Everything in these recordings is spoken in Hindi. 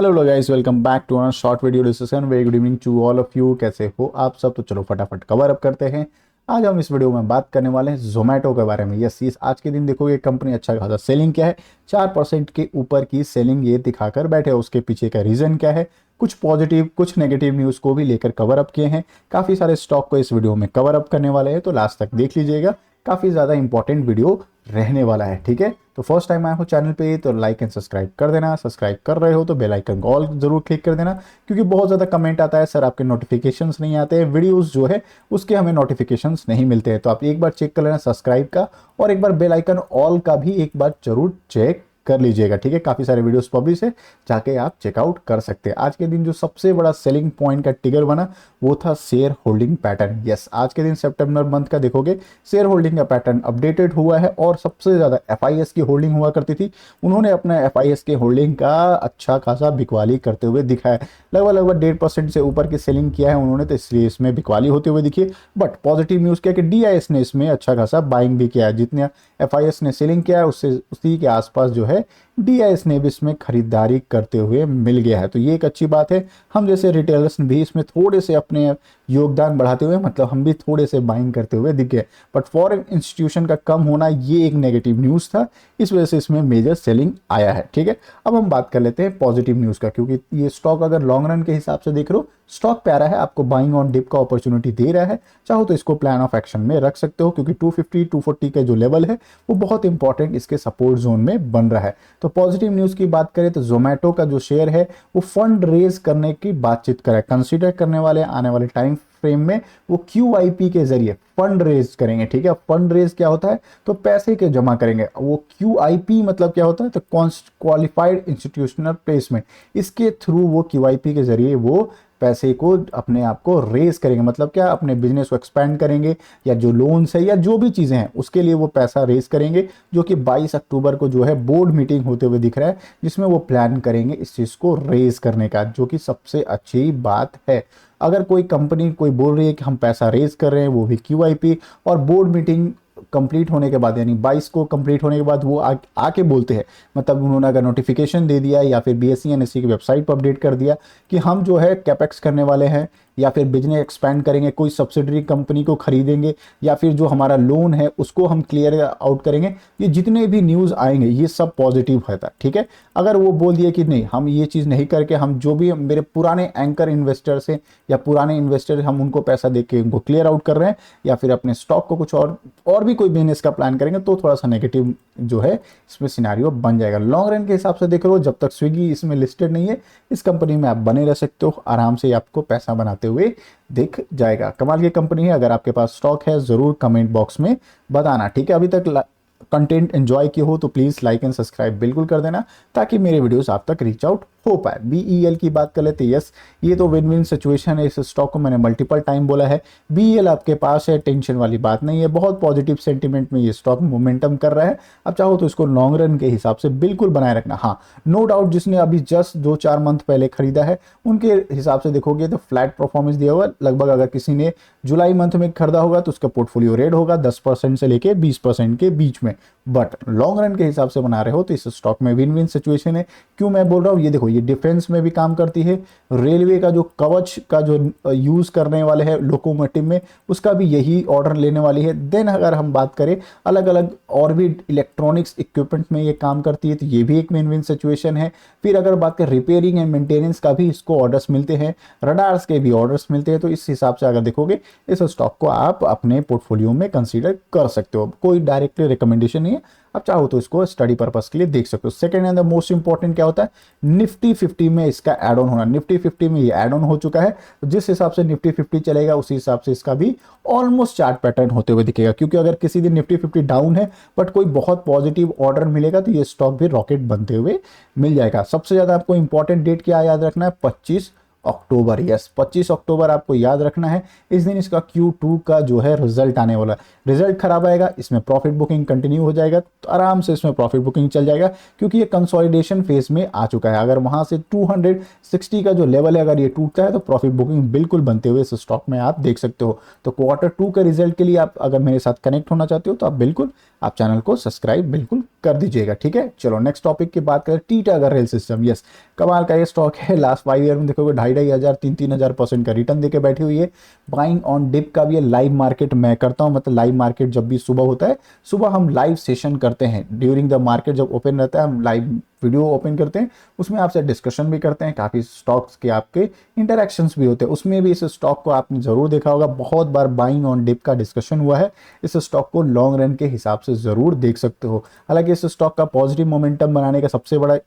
Hello guys, welcome back to another short video discussion. Very good evening to all of you. कैसे हो आप सब? तो चलो फटाफट कवर अप करते हैं। आज हम इस वीडियो में बात करने वाले हैं जोमेटो के बारे में। यस, इस आज के दिन देखो ये कंपनी अच्छा खासा सेलिंग क्या है, 4% के ऊपर की सेलिंग ये दिखाकर बैठे। उसके पीछे का रीजन क्या है, कुछ पॉजिटिव कुछ नेगेटिव न्यूज़ को भी लेकर कवर अप किए हैं। काफ़ी सारे स्टॉक को इस वीडियो में कवर अप करने वाले हैं, तो लास्ट तक देख लीजिएगा। काफ़ी ज़्यादा इंपॉर्टेंट वीडियो रहने वाला है, ठीक है। तो फर्स्ट टाइम आए हो चैनल पे तो लाइक एंड सब्सक्राइब कर देना। सब्सक्राइब कर रहे हो तो बेल आइकन ऑल जरूर क्लिक कर देना, क्योंकि बहुत ज़्यादा कमेंट आता है सर आपके नोटिफिकेशंस नहीं आते हैं, वीडियोस जो है उसके हमें नोटिफिकेशंस नहीं मिलते हैं। तो आप एक बार चेक कर लेना सब्सक्राइब का, और एक बार बेल आइकन ऑल का भी एक बार जरूर चेक कर लीजिएगा, ठीक है। काफ़ी सारे वीडियोस पब्लिश है, जाके आप चेकआउट कर सकते हैं। आज के दिन जो सबसे बड़ा सेलिंग पॉइंट का ट्रिगर बना वो था शेयर होल्डिंग पैटर्न। यस, आज के दिन सितंबर मंथ का देखोगे शेयर होल्डिंग का पैटर्न अपडेटेड हुआ है, और सबसे ज़्यादा एफआईएस की होल्डिंग हुआ करती थी। उन्होंने अपना एफआईएस के होल्डिंग का अच्छा खासा बिकवाली करते हुए दिखा है। लगभग 1.5% से ऊपर की सेलिंग किया है उन्होंने, तो इसलिए इसमें बिकवाली होते हुए दिखी। बट पॉजिटिव न्यूज़ क्या कि डीआईएस ने इसमें अच्छा खासा बाइंग भी किया है। जितने एफआईएस ने सेलिंग किया है उससे उसी के आसपास जो है डीआईएस ने भी इसमें खरीदारी करते हुए मिल गया है। तो ये एक अच्छी बात है। हम जैसे रिटेलर्स भी इसमें थोड़े से अपने योगदान बढ़ाते हुए, मतलब हम भी थोड़े से बाइंग करते हुए दिख गए। बट फॉरेन इंस्टीट्यूशन का कम होना ये एक नेगेटिव न्यूज़ था, इस वजह से इसमें मेजर सेलिंग आया है, ठीक है। अब हम बात कर लेते हैं पॉजिटिव न्यूज़ का, क्योंकि ये स्टॉक अगर लॉन्ग रन के हिसाब से देख रहे हो, स्टॉक प्यारा है, आपको बाइंग ऑन डिप का अपॉर्चुनिटी दे रहा है। चाहो तो इसको प्लान ऑफ एक्शन में रख सकते हो, क्योंकि 250 240 का जो लेवल है वो बहुत इंपॉर्टेंट इसके सपोर्ट जोन में बन रहा है। तो पॉजिटिव न्यूज़ की बात करें तो जोमेटो का जो शेयर है वो फंड रेज करने की बातचीत करे, कंसीडर करने वाले आने वाले टाइम फ्रेम में वो क्यूआईपी के जरिए फंड रेज करेंगे, ठीक है। फंड रेज क्या होता है, तो पैसे के जमा करेंगे। वो क्यूआईपी मतलब क्या होता है, तो क्वालिफाइड इंस्टीट्यूशनल प्लेसमेंट। इसके थ्रू वो क्यूआईपी के जरिए वो पैसे को अपने आप को रेज करेंगे, मतलब क्या, अपने बिजनेस को एक्सपेंड करेंगे, या जो लोन्स है या जो भी चीज़ें हैं उसके लिए वो पैसा रेज करेंगे। जो कि 22 अक्टूबर को जो है बोर्ड मीटिंग होते हुए दिख रहा है, जिसमें वो प्लान करेंगे इस चीज़ को रेज करने का, जो कि सबसे अच्छी बात है। अगर कोई कंपनी कोई बोल रही है कि हम पैसा रेज कर रहे हैं, वो भी क्यूआईपी, और बोर्ड मीटिंग कंप्लीट होने के बाद यानी 22 को कंप्लीट होने के बाद वो आके बोलते हैं, मतलब उन्होंने अगर नोटिफिकेशन दे दिया या फिर बीएसई एनएसई की वेबसाइट पर अपडेट कर दिया कि हम जो है कैपेक्स करने वाले हैं, या फिर बिजनेस एक्सपेंड करेंगे, कोई सब्सिडरी कंपनी को खरीदेंगे, या फिर जो हमारा लोन है उसको हम क्लियर आउट करेंगे, ये जितने भी न्यूज़ आएंगे ये सब पॉजिटिव होता है, ठीक है। अगर वो बोल दिए कि नहीं, हम ये चीज़ नहीं करके, हम जो भी मेरे पुराने एंकर इन्वेस्टर्स हैं या पुराने इन्वेस्टर, हम उनको पैसा दे के उनको क्लियर आउट कर रहे हैं, या फिर अपने स्टॉक को कुछ और भी कोई बिजनेस का प्लान करेंगे, तो थोड़ा सा नेगेटिव जो है इसमें सिनारियो बन जाएगा। लॉन्ग रन के हिसाब से देख रहे हो, जब तक स्विगी इसमें लिस्टेड नहीं है, इस कंपनी में आप बने रह सकते हो, आराम से आपको पैसा बनाते हुए दिख जाएगा। कमाल की कंपनी है। अगर आपके पास स्टॉक है जरूर कमेंट बॉक्स में बताना, ठीक है। अभी तक कंटेंट एंजॉय किए हो तो प्लीज़ लाइक एंड सब्सक्राइब बिल्कुल कर देना, ताकि मेरे वीडियोस आप तक रीच आउट हो पाए। बीईएल की बात कर लेते हैं। यस, ये तो विन विन सिचुएशन है। इस स्टॉक को मैंने मल्टीपल टाइम बोला है, बीईएल आपके पास है, टेंशन वाली बात नहीं है। बहुत पॉजिटिव सेंटीमेंट में ये स्टॉक मोमेंटम कर रहा है। अब चाहो तो इसको लॉन्ग रन के हिसाब से बिल्कुल बनाए रखना। हाँ, नो डाउट, जिसने अभी जस्ट 2-4 मंथ पहले खरीदा है उनके हिसाब से देखोगे तो फ्लैट परफॉर्मेंस दिया हुआ। लगभग अगर किसी ने जुलाई मंथ में खरीदा होगा तो उसका पोर्टफोलियो रेड होगा 10% से लेके 20% के बीच में। बट लॉन्ग रन के हिसाब से बना रहे हो तो इस स्टॉक में विन विन सिचुएशन है। क्यों मैं बोल रहा हूँ, ये देखो, ये डिफेंस में भी काम करती है, रेलवे का जो कवच का जो यूज करने वाले हैं लोकोमोटिव में, उसका भी यही ऑर्डर लेने वाली है। देन अगर हम बात करें अलग अलग और भी इलेक्ट्रॉनिक्स इक्विपमेंट में ये काम करती है, तो ये भी एक विन विन सिचुएशन है। फिर अगर बात करें रिपेयरिंग एंड मेंटेनेंस का भी इसको ऑर्डर्स मिलते हैं, रडार्स के भी ऑर्डर्स मिलते हैं। तो इस हिसाब से अगर देखोगे इस स्टॉक को आप अपने पोर्टफोलियो में कंसीडर कर सकते हो। कोई डायरेक्टली रिकमेंडेशन नहीं है, आप चाहो तो इसको स्टडी पर्पस के लिए देख सकते हो। Second and the most important क्या होता है, निफ्टी 50 में इसका एड ऑन होना। निफ्टी 50 में ये एड ऑन हो चुका है, तो जिस हिसाब से निफ्टी 50 चलेगा उसी हिसाब से इसका भी ऑलमोस्ट चार्ट पैटर्न होते हुए दिखेगा। क्योंकि अगर किसी दिन निफ्टी 50 डाउन है बट कोई बहुत पॉजिटिव ऑर्डर मिलेगा तो ये स्टॉक भी रॉकेट बनते हुए मिल जाएगा। सबसे ज्यादा आपको इंपॉर्टेंट डेट क्या याद रखना है, 25 अक्टूबर। यस, 25 अक्टूबर आपको याद रखना है, इस दिन इसका Q2 का जो है रिजल्ट आने वाला है। रिजल्ट खराब आएगा, इसमें प्रॉफिट बुकिंग कंटिन्यू हो जाएगा, तो आराम से इसमें प्रॉफिट बुकिंग चल जाएगा, क्योंकि ये कंसोलिडेशन फेज में आ चुका है। अगर वहां से 260 का जो लेवल है अगर ये टूटता है तो प्रॉफिट बुकिंग बिल्कुल बनते हुए इस स्टॉक में आप देख सकते हो। तो Q2 के रिजल्ट के लिए आप अगर मेरे साथ कनेक्ट होना चाहते हो तो आप बिल्कुल आप चैनल को सब्सक्राइब बिल्कुल कर दीजिएगा, ठीक है। चलो नेक्स्ट टॉपिक की बात करें, टीटागढ़ रेल सिस्टम। यस, कमाल का ये स्टॉक है, लास्ट 5 ईयर में देखोगे 2,500 3,000% का रिटर्न देके बैठी हुई है। बाइंग ऑन डिप का भी ये लाइव मार्केट मैं करता हूं, मतलब लाइव मार्केट जब भी सुबह होता है, सुबह हम लाइव सेशन करते हैं, ड्यूरिंग द मार्केट जब ओपन रहता है हम लाइव वीडियो ओपन करते हैं, उसमें आपसे डिस्कशन भी करते हैं, काफ़ी स्टॉक्स के आपके इंटरेक्शंस भी होते हैं। उसमें भी इस स्टॉक को आपने जरूर देखा होगा, बहुत बार बाइंग ऑन डिप का डिस्कशन हुआ है। इस स्टॉक को लॉन्ग रन के हिसाब से जरूर देख सकते हो। हालांकि इस स्टॉक का पॉजिटिव मोमेंटम बनाने का सबसे बड़ा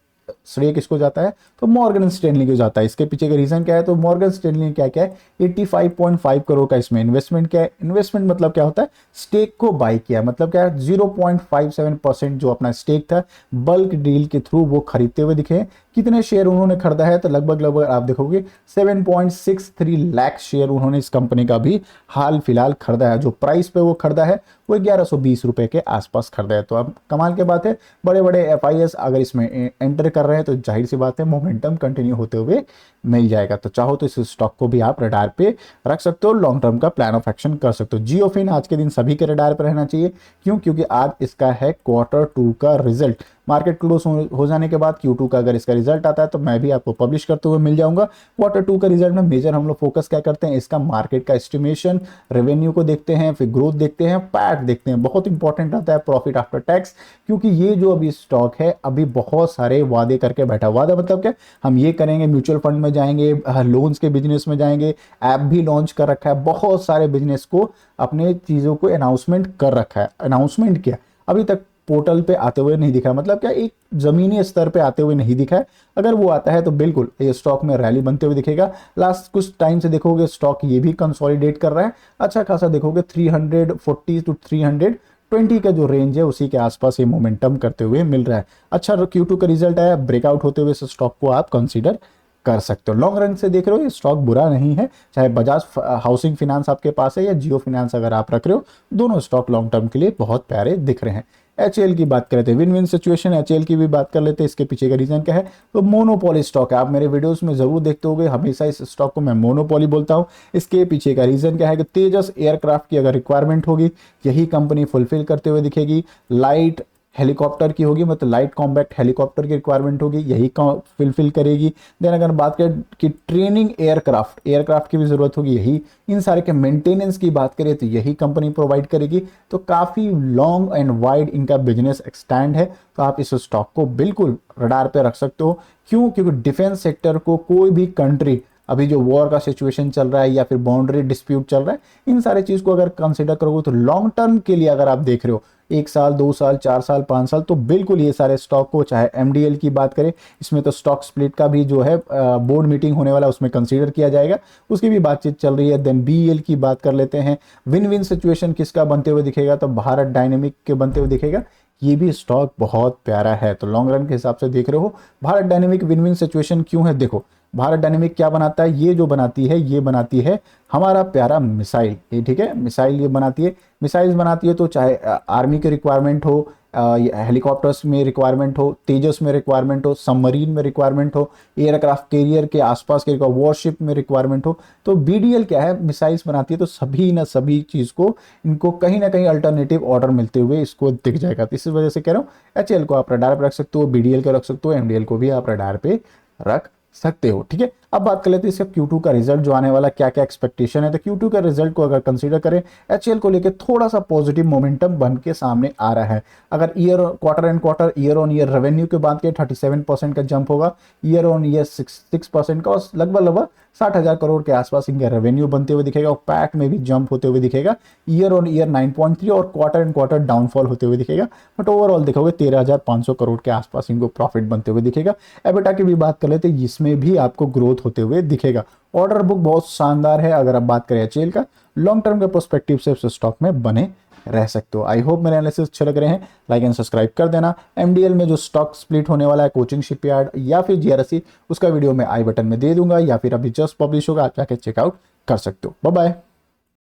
श्रेय किसको जाता है, तो मॉर्गन स्टैनली को जाता है। इसके पीछे का रीजन क्या है, तो मॉर्गन स्टैनली ने क्या क्या है, 85.5 करोड़ का इसमें इन्वेस्टमेंट किया है। इन्वेस्टमेंट मतलब क्या होता है, स्टेक को बाय किया, मतलब क्या है 0.57% जो अपना स्टेक था बल्क डील के थ्रू वो खरीदते हुए दिखे हैं। कितने शेयर उन्होंने खरीदा है, तो लगभग आप देखोगे 7.63 लाख शेयर उन्होंने इस कंपनी का भी हाल फिलहाल खरीदा है। जो प्राइस पे वो खरीदा है वो 1120 रुपए के आसपास खरीदा है। तो अब कमाल की बात है, बड़े बड़े FIS अगर इसमें एंटर कर रहे हैं तो जाहिर सी बात है मोमेंटम कंटिन्यू होते हुए मिल जाएगा। तो चाहो तो इस स्टॉक को भी आप रडार पे रख सकते हो, लॉन्ग टर्म का प्लान ऑफ एक्शन कर सकते हो। जियोफिन आज के दिन सभी के रडार पर रहना चाहिए, क्यों, क्योंकि आज इसका है Q2 का रिजल्ट। मार्केट क्लोज हो जाने के बाद Q2 का अगर इसका रिजल्ट आता है तो मैं भी आपको पब्लिश करते हुए मिल जाऊंगा। Q2 का रिजल्ट में मेजर हम लोग फोकस क्या करते हैं, इसका मार्केट का एस्टिमेशन, रेवेन्यू को देखते हैं, फिर ग्रोथ देखते हैं, पैट देखते हैं। बहुत इंपॉर्टेंट आता है प्रॉफिट आफ्टर टैक्स, क्योंकि ये जो अभी स्टॉक है अभी बहुत सारे वादे करके बैठा। वादा मतलब क्या, हम ये करेंगे, म्यूचुअल फंड में जाएंगे, लोन्स के बिजनेस में जाएंगे, ऐप भी लॉन्च कर रखा है, बहुत सारे बिजनेस को अपने चीजों को अनाउंसमेंट कर रखा है। अनाउंसमेंट किया, अभी तक पोर्टल पे आते हुए नहीं दिखा, मतलब क्या एक जमीनी स्तर पे आते हुए नहीं दिखा है। अगर वो आता है तो बिल्कुल ये स्टॉक में रैली बनते हुए दिखेगा। लास्ट कुछ टाइम से देखोगे स्टॉक ये भी कंसोलिडेट कर रहा है, अच्छा खासा देखोगे 340 टू 320 का जो रेंज है उसी के आसपास ये मोमेंटम करते हुए मिल रहा है। अच्छा Q2 का रिजल्ट आया, ब्रेकआउट होते हुए इस स्टॉक को आप कंसीडर कर सकते हो। लॉन्ग रन से देख रहे हो ये स्टॉक बुरा नहीं है, चाहे बजाज हाउसिंग फाइनेंस आपके पास है या जियो फाइनेंस अगर आप रख रहे हो, दोनों स्टॉक लॉन्ग टर्म के लिए बहुत प्यारे दिख रहे हैं। HAL की बात कर लेते हैं, विन विन सिचुएशन HAL की भी बात कर लेते हैं। इसके पीछे का रीजन क्या है, तो मोनोपोली स्टॉक है। आप मेरे वीडियोस में जरूर देखते होंगे, हमेशा इस स्टॉक को मैं मोनोपोली बोलता हूं। इसके पीछे का रीजन क्या है कि तेजस एयरक्राफ्ट की अगर रिक्वायरमेंट होगी यही कंपनी फुलफिल करते हुए दिखेगी। लाइट हेलीकॉप्टर की होगी, मतलब लाइट कॉम्बैक्ट हेलीकॉप्टर की रिक्वायरमेंट होगी, यही फुलफिल करेगी। देन अगर बात करें कि ट्रेनिंग एयरक्राफ्ट की भी जरूरत होगी, यही। इन सारे के मेंटेनेंस की बात करें तो यही कंपनी प्रोवाइड करेगी। तो काफी लॉन्ग एंड वाइड इनका बिजनेस एक्सटेंड है, तो आप इस स्टॉक को बिल्कुल रडार पे रख सकते हो। क्यों, क्योंकि डिफेंस सेक्टर को कोई भी कंट्री, अभी जो वॉर का सिचुएशन चल रहा है या फिर बाउंड्री डिस्प्यूट चल रहा है, इन सारे चीज को अगर कंसीडर करोगे तो लॉन्ग टर्म के लिए अगर आप देख रहे हो 1 साल 2 साल 4 साल 5 साल, तो बिल्कुल ये सारे स्टॉक को, चाहे MDL की बात करें, इसमें तो स्टॉक स्प्लिट का भी जो है बोर्ड मीटिंग होने वाला है, उसमें कंसीडर किया जाएगा, उसकी भी बातचीत चल रही है। देन BEL की बात कर लेते हैं, विन विन सिचुएशन किसका बनते हुए दिखेगा, तो भारत डायनेमिक के बनते हुए दिखेगा। ये भी स्टॉक बहुत प्यारा है, तो लॉन्ग रन के हिसाब से देख रहे हो Bharat dynamic win win situation क्यों है। देखो भारत डायनेमिक क्या बनाता है, ये जो बनाती है ये बनाती है हमारा प्यारा मिसाइल, ये ठीक है, मिसाइल ये बनाती है। मिसाइल्स बनाती है तो चाहे आर्मी की रिक्वायरमेंट हो, हेलीकॉप्टर्स में रिक्वायरमेंट हो, तेजस में रिक्वायरमेंट हो, सबमरीन में रिक्वायरमेंट हो, एयरक्राफ्ट कैरियर के आसपास के वॉरशिप में रिक्वायरमेंट हो, तो BDL क्या है, मिसाइल्स बनाती है। तो सभी ना सभी चीज को इनको कहीं ना कहीं अल्टरनेटिव ऑर्डर मिलते हुए इसको दिख जाएगा। तो इस वजह से कह रहा हूँ HAL को आप रडार पर रख सकते हो, BDL को रख सकते हो, MDL को भी आप रडार पे रख सकते हो, ठीक है। अब बात कर लेते हैं इसका Q2 का रिजल्ट जो आने वाला, क्या क्या एक्सपेक्टेशन है। तो Q2 का रिजल्ट को अगर कंसीडर करें, HAL को लेकर थोड़ा सा पॉजिटिव मोमेंटम बन के सामने आ रहा है। अगर quarter and quarter year on year revenue के बात करें 37% का जंप होगा, ईयर ऑन ईयर 6% का, और लगभग 60,000 करोड़ के आसपास इनका रेवेन्यू बनते हुए दिखेगा, और पैट में भी जंप होते हुए दिखेगा। ईयर ऑन ईयर 9.3 और क्वार्टर एंड क्वार्टर डाउनफॉल होते हुए दिखेगा, बट ओवरऑल देखोगे 13,500 करोड़ के आसपास इनको प्रॉफिट बनते हुए दिखेगा। एबिटा की भी बात कर लेते हैं, इसमें भी आपको ग्रोथ ग्रोथ होते हुए दिखेगा। ऑर्डर बुक बहुत शानदार है। अगर आप बात करें HAL का, लॉन्ग टर्म के पर्सपेक्टिव से उस स्टॉक में बने रह सकते हो। आई होप मेरे एनालिसिस अच्छे लग रहे हैं। लाइक एंड सब्सक्राइब कर देना। MDL में जो स्टॉक स्प्लिट होने वाला है, कोचिंग शिपयार्ड या फिर GRSE, उसका वीडियो मैं आई बटन में दे दूंगा, या फिर अभी जस्ट पब्लिश होगा, आप जाके चेकआउट कर सकते हो। Bye bye.